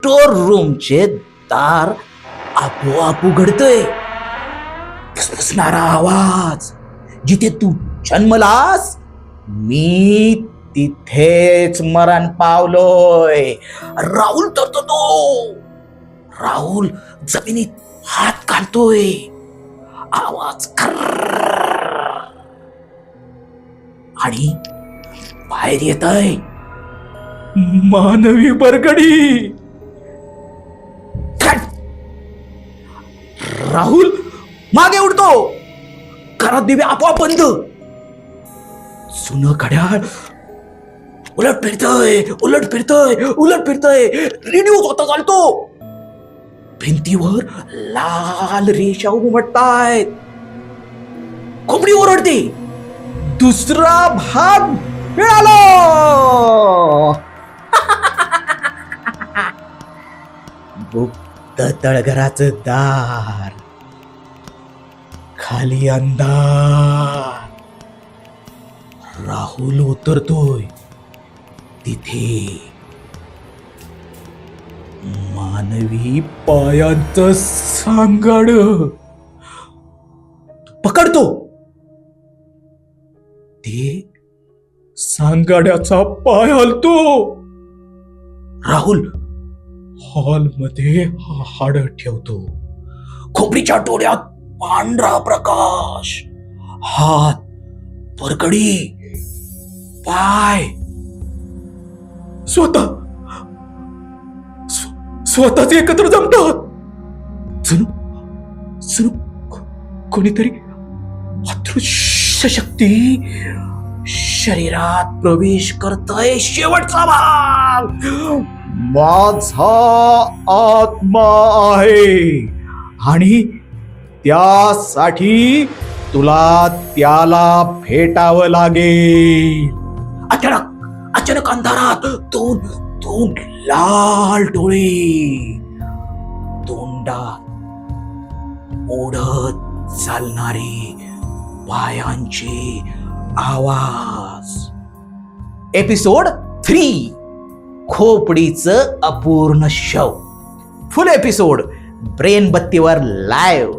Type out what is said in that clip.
Store रूमचे दार आपोआप उघडतय. फुसफुसणारा आवाज. जिथे तू जन्मलास मी तिथेच मरण पावलोय. राहुल तरततो. राहुल जमिनीत हात घालतोय. आवाज आणि बाहेर येत आहे मानवी बरगडी. राहुल मागे उडतो. घरात दिवे आपोआप बंद. जुनं घड्याळ उलट फिरतय. रेडिओ स्वतः चालतो. भिंतीवर लाल रेषा उमटतायत. खोपडी ओरडते. दुसरा भाग मिळाला. गुप्त तळघराचं दार. खाली अंधार. राहुल उतरतोय. तिथे मानवी पायांचं सांगाड. पकडतो. ते सांगाड्याचा पाय हलतो. राहुल हॉलमध्ये हाड ठेवतो. खोपडीच्या डोळ्यात पांढरा प्रकाश. हात, बरगडी, पाय स्वतःच एकत्र जमतात. जणू कोणीतरी अदृश्य शक्ती शरीरात प्रवेश करतय. शेवटचा भाग. माझा आत्मा आहे आणि त्यासाठी तुला त्याला भेटावं लागेल. अचानक अंधारात दोन लाल डोळे. तोंडात ओढत चालणारे पायांचे आवाज. एपिसोड 3 खोपडीचं अपूर्ण शव. फुल एपिसोड ब्रेन बत्तीवर लाईव्ह.